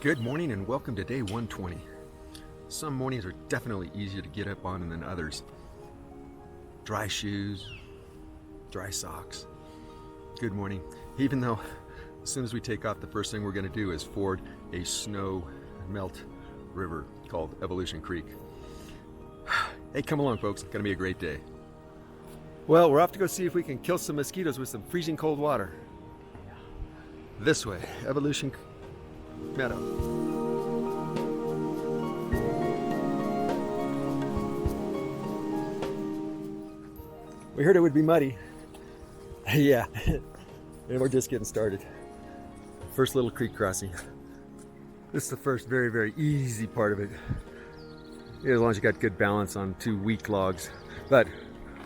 Good morning and welcome to day 120. Some mornings are definitely easier to get up on than others. Dry shoes, dry socks. Good morning. Even though as soon as we take off, the first thing we're going to do is ford a snow melt river called Evolution Creek. Hey, come along folks, it's going to be a great day. Well, we're off to go see if we can kill some mosquitoes with some freezing cold water. This way, Evolution Meadow. We heard it would be muddy. Yeah, and we're just getting started. First little creek crossing. This is the first very easy part of it. As long as you got good balance on two weak logs. But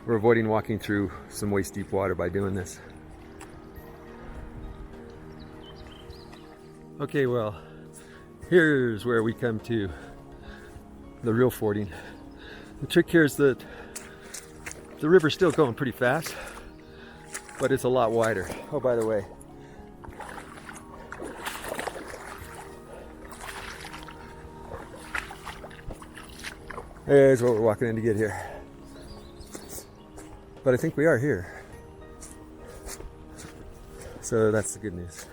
we're avoiding walking through some waist deep water by doing this. Okay, well, here's where we come to the real fording. The trick here is that the river's still going pretty fast, but it's a lot wider. Oh, by the way, there's what we're walking in to get here. But I think we are here. So that's the good news.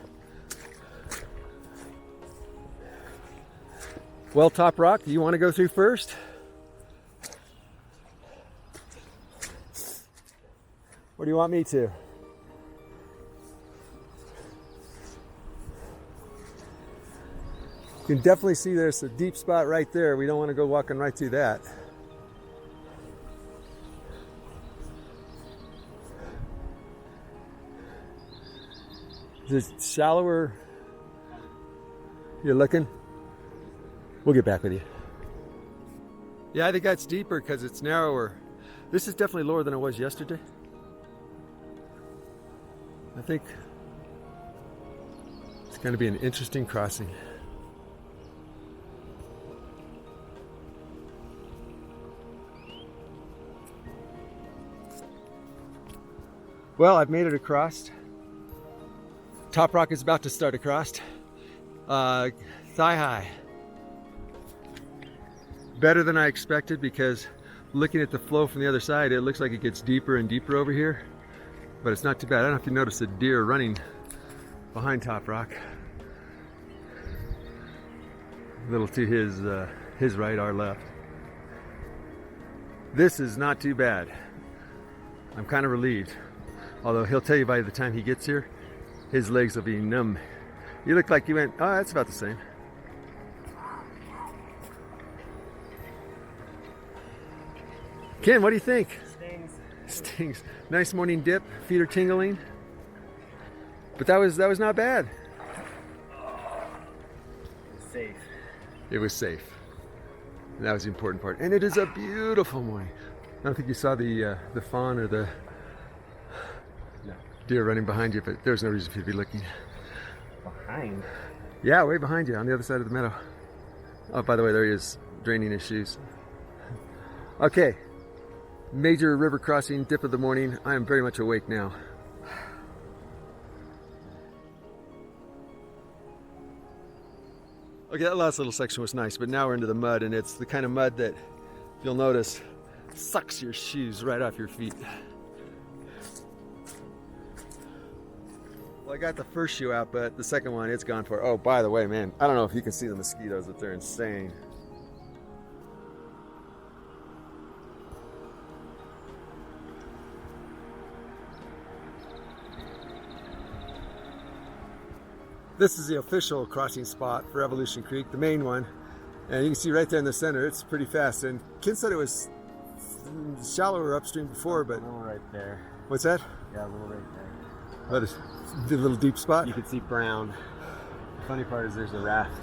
Well, Top Rock, do you want to go through first? Or do you want me to? You can definitely see there's a deep spot right there. We don't want to go walking right through that. Is it shallower? You're looking? We'll get back with you. Yeah, I think that's deeper because it's narrower. This is definitely lower than it was yesterday. I think it's going to be an interesting crossing. Well, I've made it across. Top Rock is about to start across. Thigh high. Better than I expected because looking at the flow from the other side, it looks like it gets deeper and deeper over here. But it's not too bad. I don't know if you noticed a deer running behind Top Rock. A little to his right, our left. This is not too bad. I'm kind of relieved. Although he'll tell you by the time he gets here, his legs will be numb. You look like you went, oh, that's about the same. Ken, what do you think? Stings. Nice morning dip. Feet are tingling. But that was not bad. Safe. It was safe. And that was the important part. And it is a beautiful morning. I don't think you saw the fawn or the deer running behind you, but there's no reason for you to be looking. Behind? Yeah, way behind you on the other side of the meadow. Oh, by the way, there he is, draining his shoes. Okay. Major river crossing, dip of the morning. I am very much awake now. Okay, that last little section was nice, but now we're into the mud, and it's the kind of mud that you'll notice sucks your shoes right off your feet. Well, I got the first shoe out, but the second one, it's gone for. Oh, by the way, man, I don't know if you can see the mosquitoes, but they're insane. This is the official crossing spot for Evolution Creek, the main one. And you can see right there in the center, it's pretty fast. And Ken said it was shallower upstream before, but... A little right there. What's that? Yeah, a little right there. That is the little deep spot? You can see brown. The funny part is there's a raft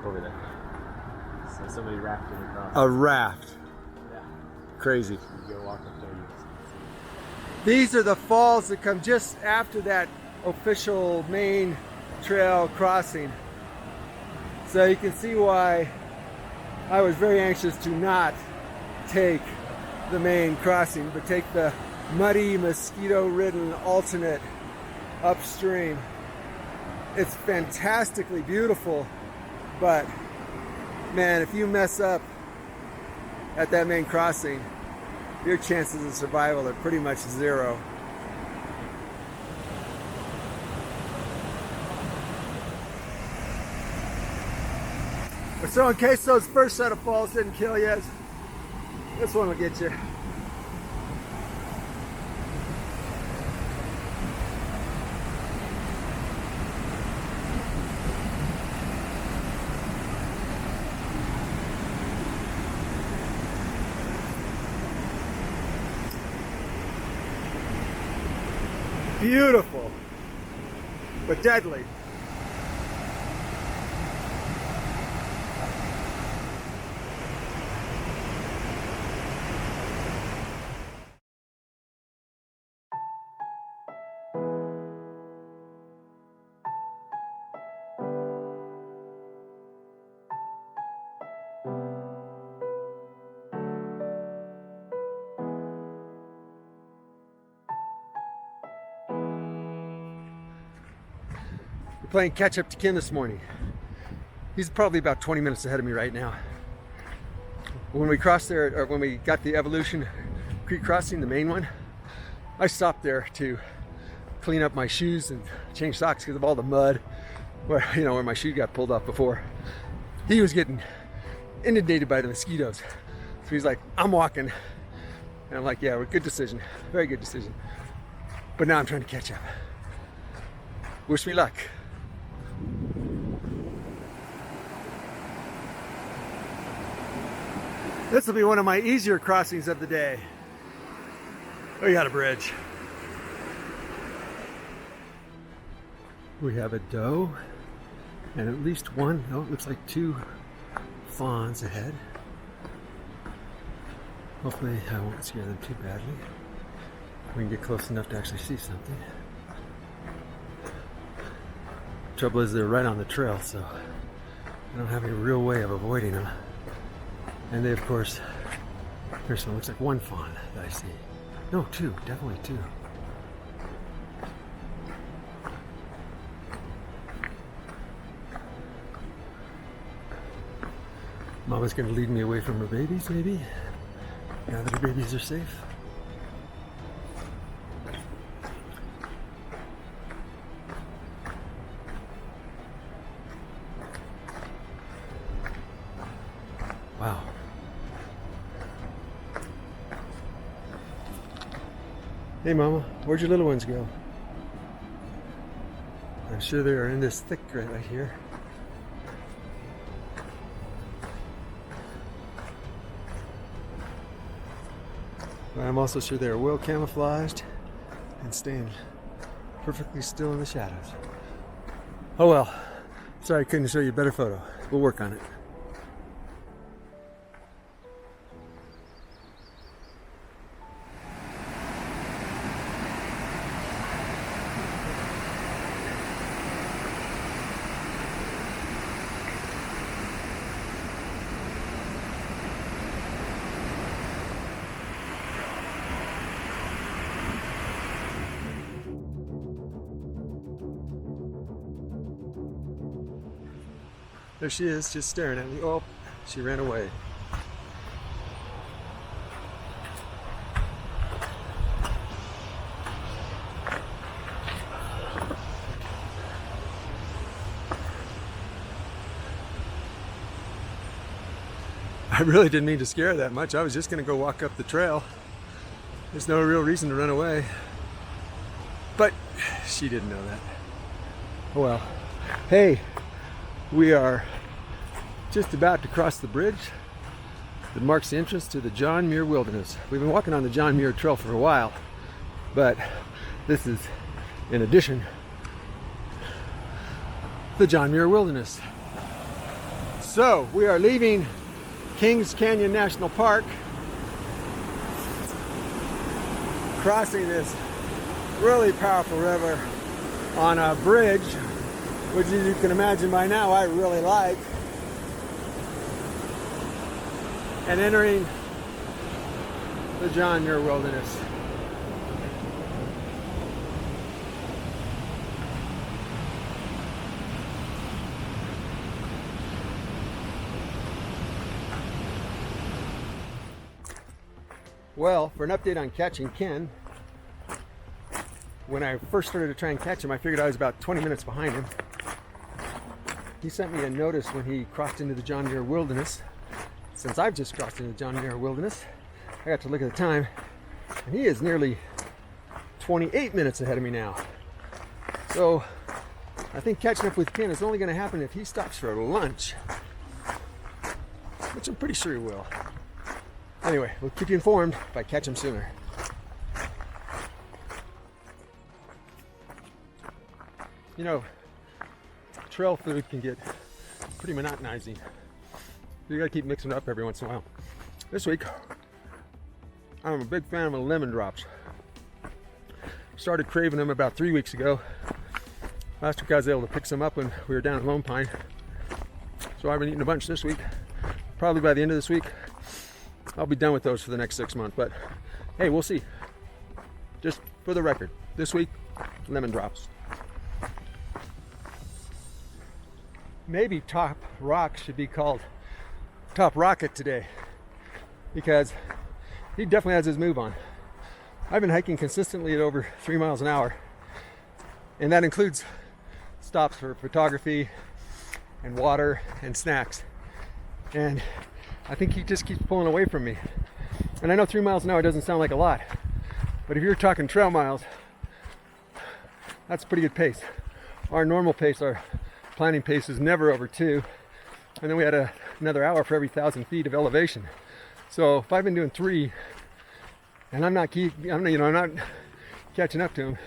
over there. So somebody rafted across. A raft? Yeah. Crazy. You go walk up there. These are the falls that come just after that official main trail crossing. So you can see why I was very anxious to not take the main crossing, but take the muddy, mosquito-ridden alternate upstream. It's fantastically beautiful. But man, if you mess up at that main crossing, your chances of survival are pretty much zero. So in case those first set of falls didn't kill you, this one will get you. Beautiful, but deadly. Playing catch up to Ken this morning. He's probably about 20 minutes ahead of me right now. When we crossed there, or when we got the Evolution Creek crossing, the main one, I stopped there to clean up my shoes and change socks because of all the mud where, you know, where my shoe got pulled off before. He was getting inundated by the mosquitoes. So he's like, I'm walking. And I'm like, yeah, well, good decision. Very good decision. But now I'm trying to catch up. Wish me luck. This will be one of my easier crossings of the day. We got a bridge. We have a doe and at least one, oh, it looks like two fawns ahead. Hopefully I won't scare them too badly. We can get close enough to actually see something. Trouble is they're right on the trail, so I don't have any real way of avoiding them. And they, of course, here's one, looks like one fawn that I see. No, two, definitely two. Mama's gonna lead me away from her babies, maybe, now that her babies are safe. Wow. Hey Mama, where'd your little ones go? I'm sure they are in this thick right here. But I'm also sure they are well camouflaged and staying perfectly still in the shadows. Oh well, sorry I couldn't show you a better photo. We'll work on it. There she is, just staring at me. Oh, she ran away. I really didn't mean to scare her that much. I was just gonna go walk up the trail. There's no real reason to run away. But she didn't know that. Oh well. Hey, we are just about to cross the bridge that marks the entrance to the John Muir Wilderness. We've been walking on the John Muir Trail for a while, but this is, in addition, the John Muir Wilderness. So we are leaving Kings Canyon National Park, crossing this really powerful river on a bridge, which, as you can imagine by now, I really like, and entering the John Muir Wilderness. Well, for an update on catching Ken, when I first started to try and catch him, I figured I was about 20 minutes behind him. He sent me a notice when he crossed into the John Muir Wilderness. Since I've just crossed into the John Muir Wilderness, I got to look at the time, and he is nearly 28 minutes ahead of me now. So I think catching up with Ken is only going to happen if he stops for lunch, which I'm pretty sure he will. Anyway, we'll keep you informed if I catch him sooner. You know, trail food can get pretty monotonizing. You gotta keep mixing it up every once in a while. This week, I'm a big fan of lemon drops. Started craving them about 3 weeks ago. Last week I was able to pick some up when we were down at Lone Pine. So I've been eating a bunch this week. Probably by the end of this week, I'll be done with those for the next 6 months. But hey, we'll see. Just for the record, this week, lemon drops. Maybe Top Rock should be called Top Rocket today, because he definitely has his move on. I've been hiking consistently at over 3 miles an hour, and that includes stops for photography and water and snacks. And I think he just keeps pulling away from me. And I know 3 miles an hour doesn't sound like a lot, but if you're talking trail miles, that's a pretty good pace. Our normal pace, our planning pace, is never over 2, and then we had another hour for every 1,000 feet of elevation. So if I've been doing 3 and I'm not catching up to him,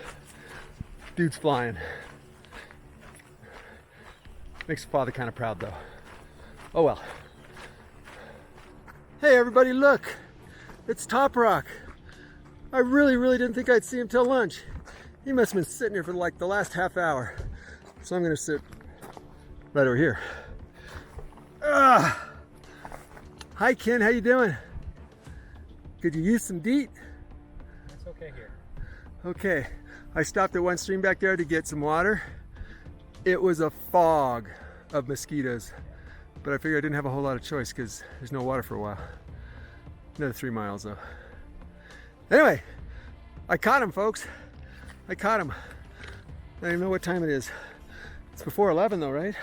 dude's flying. Makes the father kind of proud though. Oh well. Hey everybody, look, it's Top Rock. I really didn't think I'd see him till lunch. He must have been sitting here for like the last half hour. So I'm gonna sit right over here. Hi Ken, how you doing? Could you use some DEET? It's okay here. Okay, I stopped at one stream back there to get some water. It was a fog of mosquitoes, but I figured I didn't have a whole lot of choice because there's no water for a while. Another 3 miles though. Anyway, I caught him, folks. I caught him. I don't even know what time it is. It's before 11 though, right?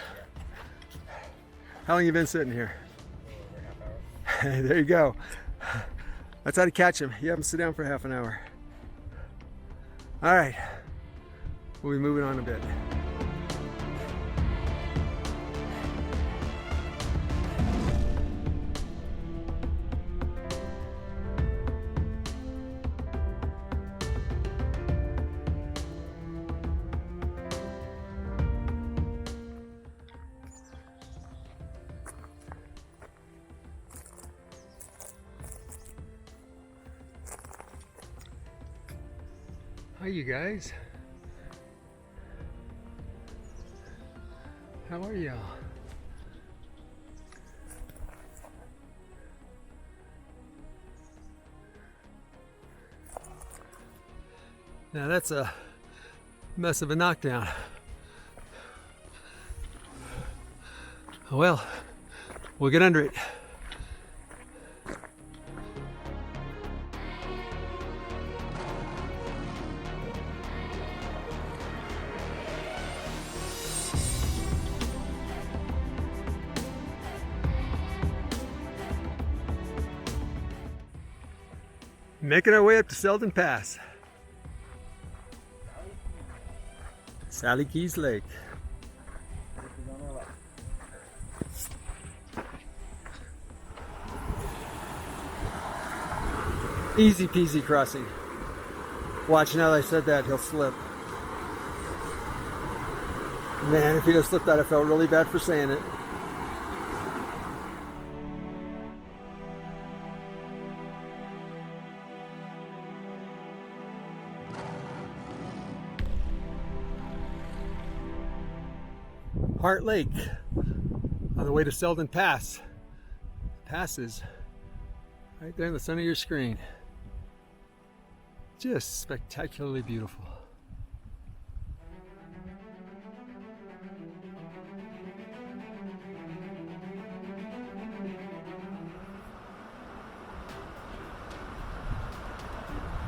How long you been sitting here? There you go. That's how to catch him. You have him sit down for half an hour. All right, we'll be moving on a bit. Hi you guys. How are y'all? Now that's a mess of a knockdown. Oh well, we'll get under it. Making our way up to Seldon Pass. Sally Keys Lake. Easy peasy crossing. Watch, now that I said that, he'll slip. Man, if he'd have slipped out, I felt really bad for saying it. Heart Lake on the way to Seldon Pass. Passes right there in the center of your screen. Just spectacularly beautiful.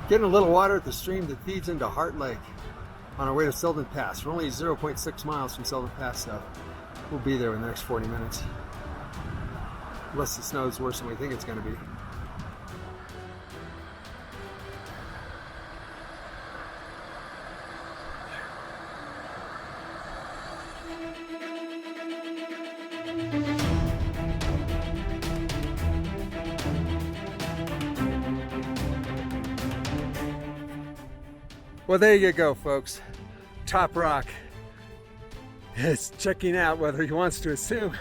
Getting a little water at the stream that feeds into Heart Lake on our way to Seldon Pass. We're only 0.6 miles from Seldon Pass, so we'll be there in the next 40 minutes. Unless the snow is worse than we think it's going to be. Well, there you go, folks. Top Rock is checking out, whether he wants to assume.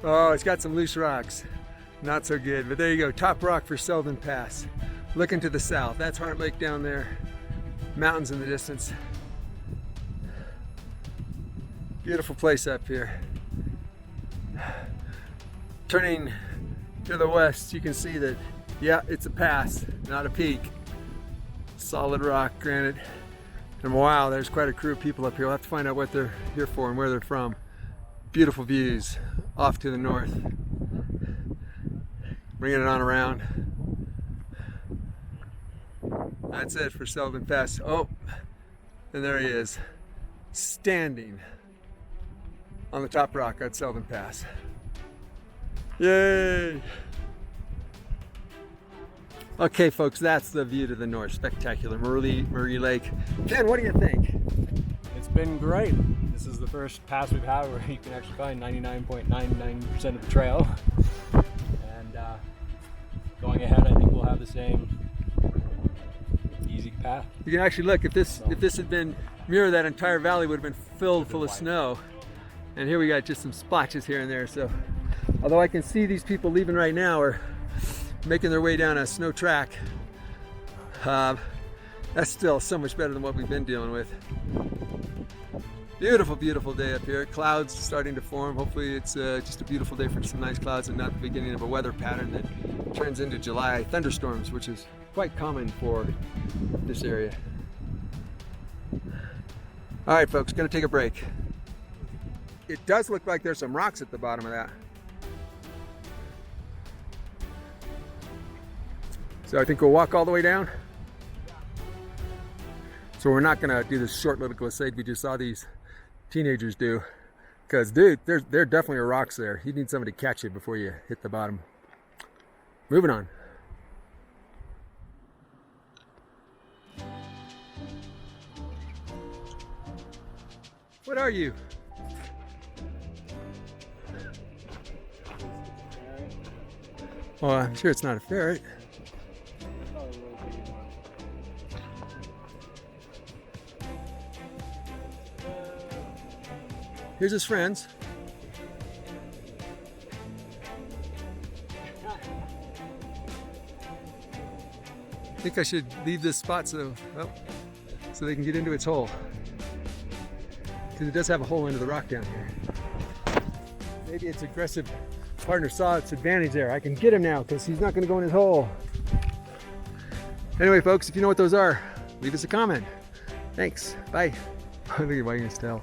Oh, it's got some loose rocks. Not so good, but there you go. Top Rock for Seldon Pass. Looking to the south. That's Heart Lake down there. Mountains in the distance. Beautiful place up here. Turning to the west, you can see that, yeah, it's a pass, not a peak. Solid rock, granite. And wow, there's quite a crew of people up here. We'll have to find out what they're here for and where they're from. Beautiful views off to the north. Bringing it on around. That's it for Sylvan Pass. Oh, and there he is, standing on the top rock at Sylvan Pass. Yay! Okay, folks, that's the view to the north. Spectacular. Muir Lake. Ken, what do you think? It's been great. This is the first pass we've had where you can actually find 99.99% of the trail. And going ahead, I think we'll have the same easy path. You can actually look, if this had been Muir, that entire valley would have been filled full of snow. And here we got just some splotches here and there. So, although I can see these people leaving right now are making their way down a snow track, that's still so much better than what we've been dealing with. Beautiful, beautiful day up here. Clouds starting to form. Hopefully it's just a beautiful day for some nice clouds and not the beginning of a weather pattern that turns into July thunderstorms, which is quite common for this area. All right, folks, gonna take a break. It does look like there's some rocks at the bottom of that. So I think we'll walk all the way down. So we're not gonna do this short little glissade we just saw these teenagers do. Because dude, there definitely are rocks there. You need somebody to catch you before you hit the bottom. Moving on. What are you? Well, I'm sure it's not a ferret. Here's his friends. I think I should leave this spot so they can get into its hole. Because it does have a hole into the rock down here. Maybe its aggressive partner saw its advantage there. I can get him now because he's not going to go in his hole. Anyway, folks, if you know what those are, leave us a comment. Thanks. Bye. I think you're biting his tail.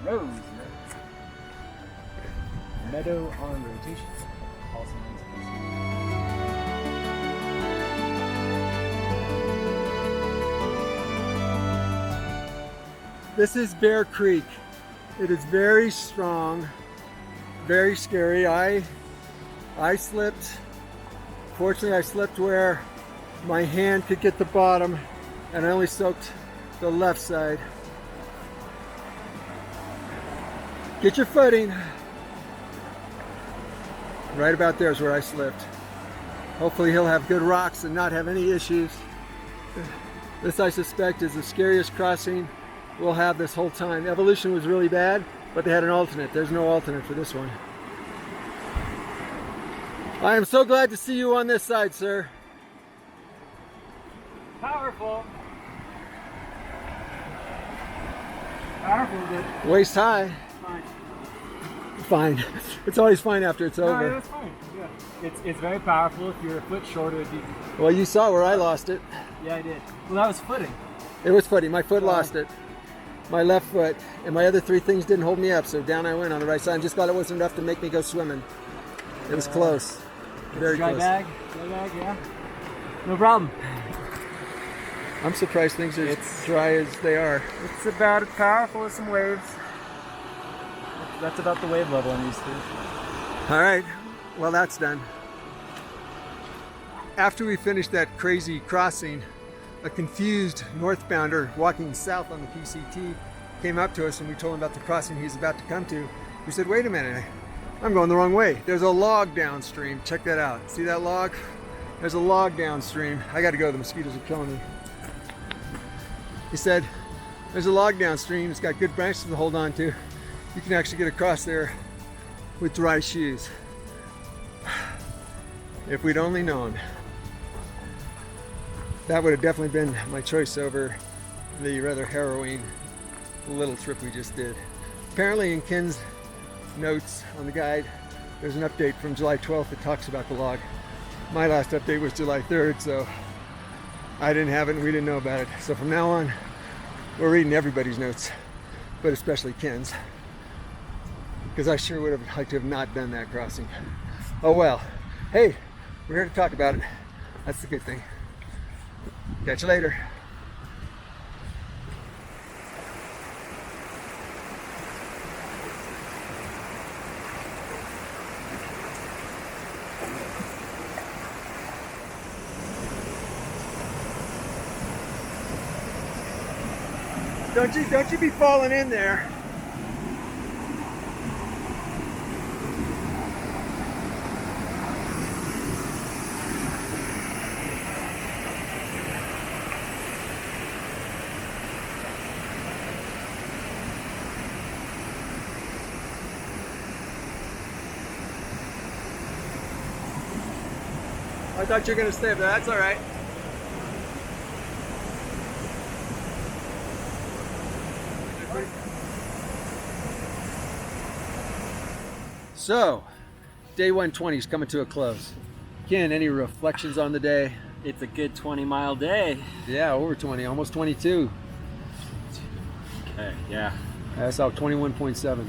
Rose. Meadow on rotation. Also This is Bear Creek. It is very strong, very scary. I slipped. Fortunately, I slipped where my hand could get the bottom, and I only soaked the left side. Get your footing. Right about there is where I slipped. Hopefully he'll have good rocks and not have any issues. This, I suspect, is the scariest crossing we'll have this whole time. Evolution was really bad, but they had an alternate. There's no alternate for this one. I am so glad to see you on this side, sir. Powerful. Powerful, but Waist high. fine. Fine. It's always fine after it's No, over. it was fine. Yeah. It's very powerful. If you're a foot shorter, it'd be. Well, you saw where I lost it. Yeah, I did. Well, that was footing. It was footing. My foot lost it. My left foot. And my other three things didn't hold me up, so down I went on the right side. I just thought it wasn't enough to make me go swimming. It was close. Very Dry close. bag, yeah. No problem. I'm surprised things are as dry as they are. It's about as powerful as some waves. That's about the wave level I'm used to. All right, well, that's done. After we finished that crazy crossing, a confused northbounder walking south on the PCT came up to us, and we told him about the crossing he's about to come to. We said, wait a minute, I'm going the wrong way. There's a log downstream. Check that out. See that log? There's a log downstream. I got to go. The mosquitoes are killing me. He said, there's a log downstream. It's got good branches to hold on to. You can actually get across there with dry shoes. If we'd only known. That would have definitely been my choice over the rather harrowing little trip we just did. Apparently in Ken's notes on the guide, there's an update from July 12th that talks about the log. My last update was July 3rd, so I didn't have it and we didn't know about it. So from now on, we're reading everybody's notes, but especially Ken's, because I sure would have liked to have not done that crossing. Oh well. Hey, we're here to talk about it. That's the good thing. Catch you later. Don't you be falling in there. I thought you were going to stay, but that's all right. So, day 120 is coming to a close. Ken, any reflections on the day? It's a good 20-mile day. Yeah, over 20, almost 22. Okay, yeah. I saw 21.7.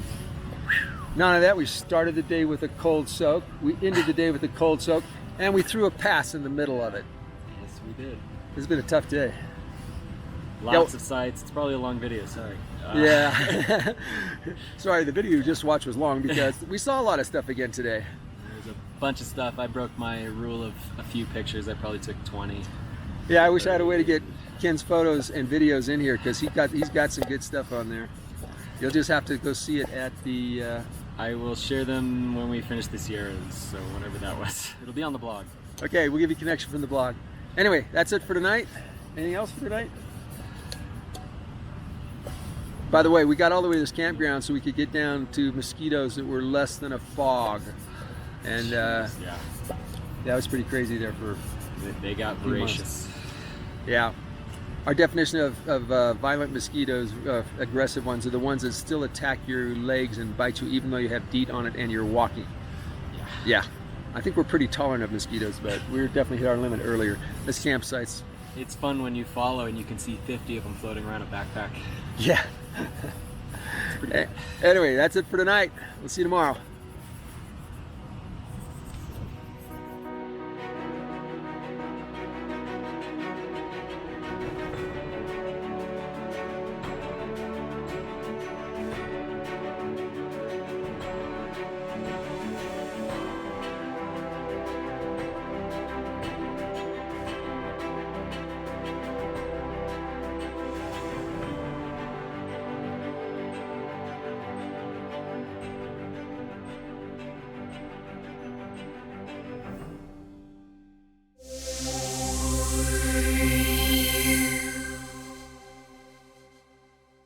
None of that. We started the day with a cold soak. We ended the day with a cold soak, and we threw a pass in the middle of it. Yes, we did. It's been a tough day. Lots of sights. It's probably a long video, sorry. Yeah. Sorry, the video you just watched was long because we saw a lot of stuff again today. There's a bunch of stuff. I broke my rule of a few pictures. I probably took 20. Yeah, I wish I had a way to get Ken's photos and videos in here because he's got some good stuff on there. You'll just have to go see it at the... I will share them when we finish the Sierras, so whatever that was. It'll be on the blog. Okay, we'll give you a connection from the blog. Anyway, that's it for tonight. Anything else for tonight? By the way, we got all the way to this campground so we could get down to mosquitoes that were less than a fog. And Yeah, that was pretty crazy there for... they got few months. voracious. Yeah. Our definition of violent mosquitoes, aggressive ones, are the ones that still attack your legs and bite you even though you have DEET on it and you're walking. Yeah. I think we're pretty tolerant of mosquitoes, but we're definitely hit our limit earlier. This campsite's... It's fun when you follow and you can see 50 of them floating around a backpack. Yeah. Anyway, that's it for tonight. We'll see you tomorrow.